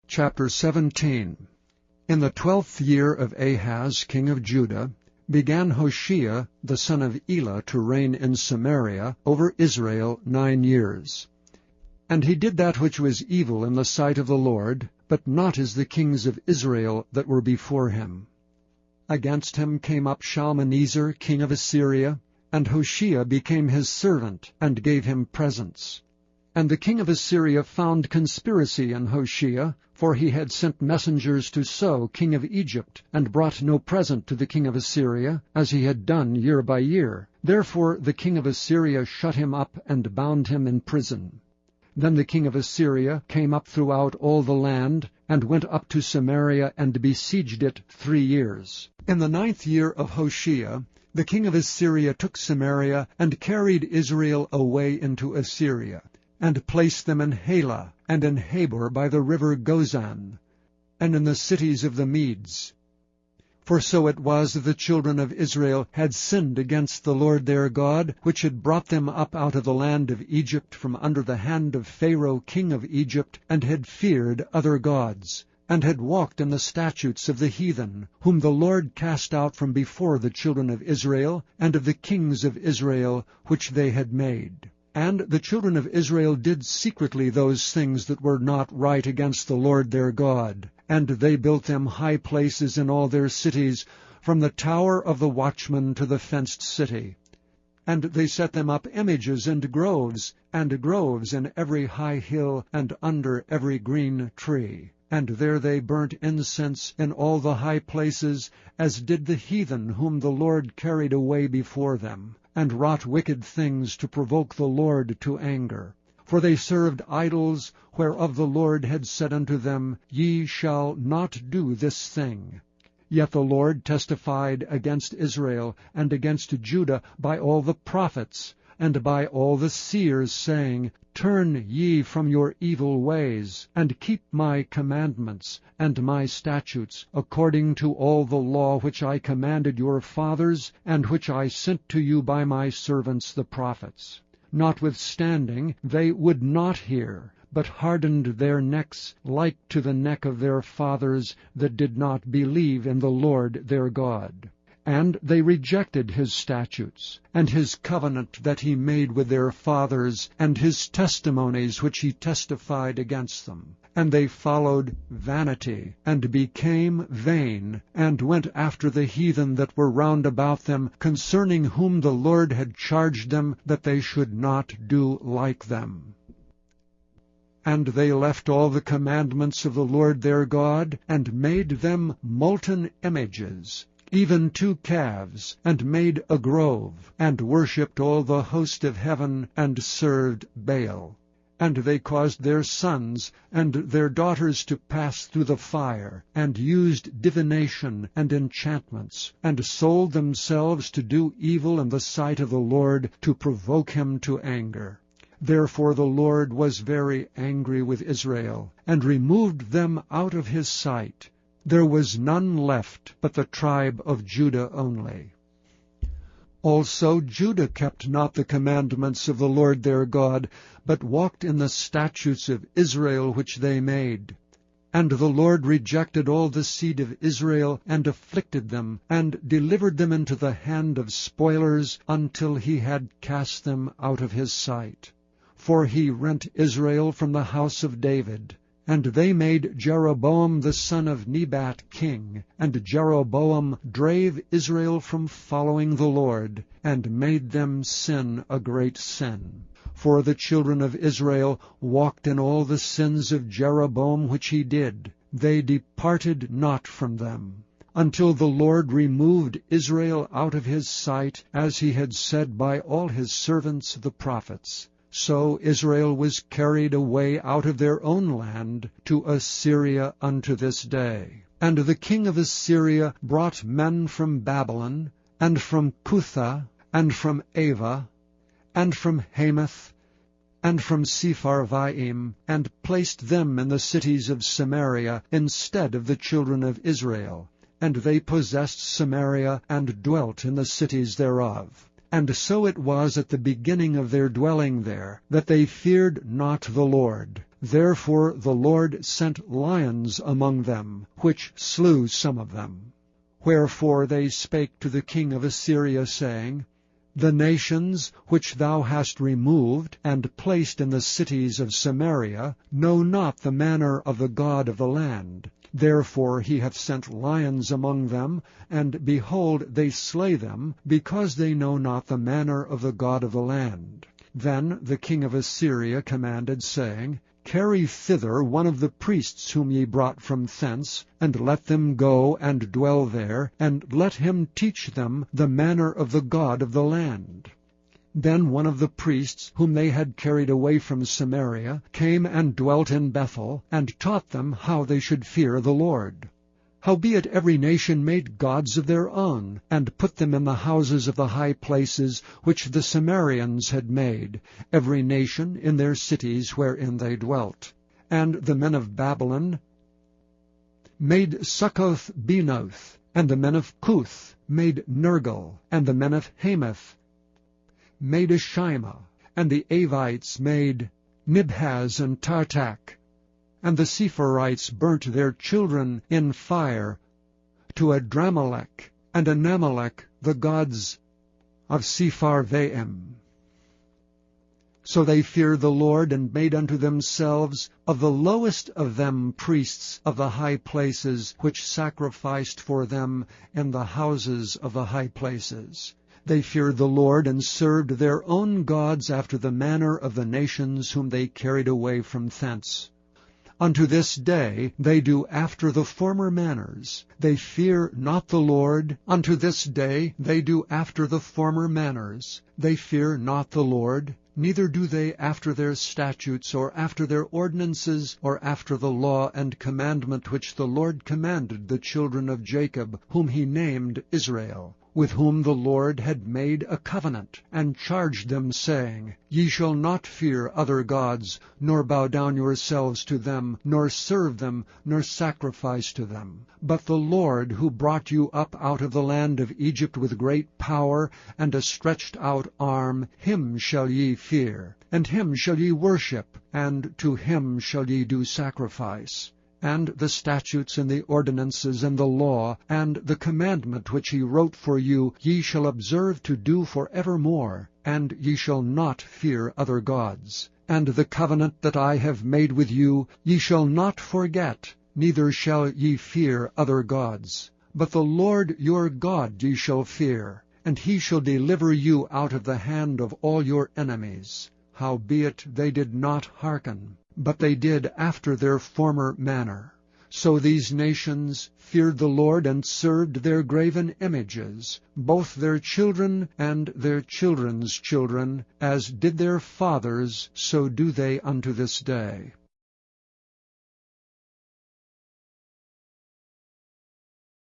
Chapter 17. In the 12th year of Ahaz king of Judah began Hoshea the son of Elah to reign in Samaria over Israel 9 years. And he did that which was evil in the sight of the Lord, but not as the kings of Israel that were before him. Against him came up Shalmaneser king of Assyria, and Hoshea became his servant, and gave him presents. And the king of Assyria found conspiracy in Hoshea, for he had sent messengers to So king of Egypt, and brought no present to the king of Assyria, as he had done year by year. Therefore the king of Assyria shut him up, and bound him in prison. Then the king of Assyria came up throughout all the land, and went up to Samaria, and besieged it 3 years. In the 9th year of Hoshea, the king of Assyria took Samaria, and carried Israel away into Assyria, and placed them in Halah, and in Habor by the river Gozan, and in the cities of the Medes. For so it was that the children of Israel had sinned against the Lord their God, which had brought them up out of the land of Egypt from under the hand of Pharaoh king of Egypt, and had feared other gods, and had walked in the statutes of the heathen, whom the Lord cast out from before the children of Israel, and of the kings of Israel which they had made. And the children of Israel did secretly those things that were not right against the Lord their God. And they built them high places in all their cities, from the tower of the watchman to the fenced city. And they set them up images and groves in every high hill, and under every green tree. And there they burnt incense in all the high places, as did the heathen whom the Lord carried away before them, and wrought wicked things to provoke the Lord to anger. For they served idols, whereof the Lord had said unto them, Ye shall not do this thing. Yet the Lord testified against Israel and against Judah by all the prophets, and by all the seers, saying, Turn ye from your evil ways, and keep my commandments and my statutes, according to all the law which I commanded your fathers, and which I sent to you by my servants the prophets. Notwithstanding, they would not hear, but hardened their necks like to the neck of their fathers that did not believe in the Lord their God. And they rejected his statutes, and his covenant that he made with their fathers, and his testimonies which he testified against them. And they followed vanity, and became vain, and went after the heathen that were round about them, concerning whom the Lord had charged them that they should not do like them. And they left all the commandments of the Lord their God, and made them molten images, even 2 calves, and made a grove, and worshipped all the host of heaven, and served Baal. And they caused their sons and their daughters to pass through the fire, and used divination and enchantments, and sold themselves to do evil in the sight of the Lord, to provoke him to anger. Therefore the Lord was very angry with Israel, and removed them out of his sight. There was none left but the tribe of Judah only. Also Judah kept not the commandments of the Lord their God, but walked in the statutes of Israel which they made. And the Lord rejected all the seed of Israel, and afflicted them, and delivered them into the hand of spoilers, until he had cast them out of his sight. For he rent Israel from the house of David. And they made Jeroboam the son of Nebat king, and Jeroboam drave Israel from following the Lord, and made them sin a great sin. For the children of Israel walked in all the sins of Jeroboam which he did. They departed not from them, until the Lord removed Israel out of his sight, as he had said by all his servants the prophets. So Israel was carried away out of their own land to Assyria unto this day. And the king of Assyria brought men from Babylon, and from Cutha, and from Ava, and from Hamath, and from Sepharvaim, and placed them in the cities of Samaria instead of the children of Israel. And they possessed Samaria, and dwelt in the cities thereof. And so it was at the beginning of their dwelling there, that they feared not the Lord, Therefore the Lord sent lions among them, which slew some of them. Wherefore they spake to the king of Assyria, saying, The nations which thou hast removed, and placed in the cities of Samaria, know not the manner of the God of the land. Therefore he hath sent lions among them, and behold, they slay them, because they know not the manner of the God of the land. Then the king of Assyria commanded, saying, Carry thither one of the priests whom ye brought from thence, and let them go and dwell there, and let him teach them the manner of the God of the land. Then one of the priests whom they had carried away from Samaria came and dwelt in Bethel, and taught them how they should fear the Lord. Howbeit every nation made gods of their own, and put them in the houses of the high places which the Samaritans had made, every nation in their cities wherein they dwelt. And the men of Babylon made Succoth-Benoth, and the men of Cuth made Nergal, and the men of Hamath made Ashima, and the Avites made Nibhaz and Tartak. And the Sepharites burnt their children in fire to Adramelech and Anamelech, the gods of Sepharvaim. So they feared the Lord, and made unto themselves of the lowest of them priests of the high places, which sacrificed for them in the houses of the high places. They feared the Lord, and served their own gods after the manner of the nations whom they carried away from thence. Unto this day they do after the former manners. They fear not the Lord. Unto this day they do after the former manners. They fear not the Lord, neither do they after their statutes, or after their ordinances, or after the law and commandment which the Lord commanded the children of Jacob, whom he named Israel, with whom the Lord had made a covenant, and charged them, saying, Ye shall not fear other gods, nor bow down yourselves to them, nor serve them, nor sacrifice to them. But the Lord, who brought you up out of the land of Egypt with great power and a stretched out arm, him shall ye fear, and him shall ye worship, and to him shall ye do sacrifice. And the statutes and the ordinances and the law and the commandment which he wrote for you ye shall observe to do for evermore, and ye shall not fear other gods. And the covenant that I have made with you ye shall not forget, neither shall ye fear other gods. But the Lord your God ye shall fear, and he shall deliver you out of the hand of all your enemies. Howbeit they did not hearken, but they did after their former manner. So these nations feared the Lord, and served their graven images, both their children and their children's children, as did their fathers, so do they unto this day.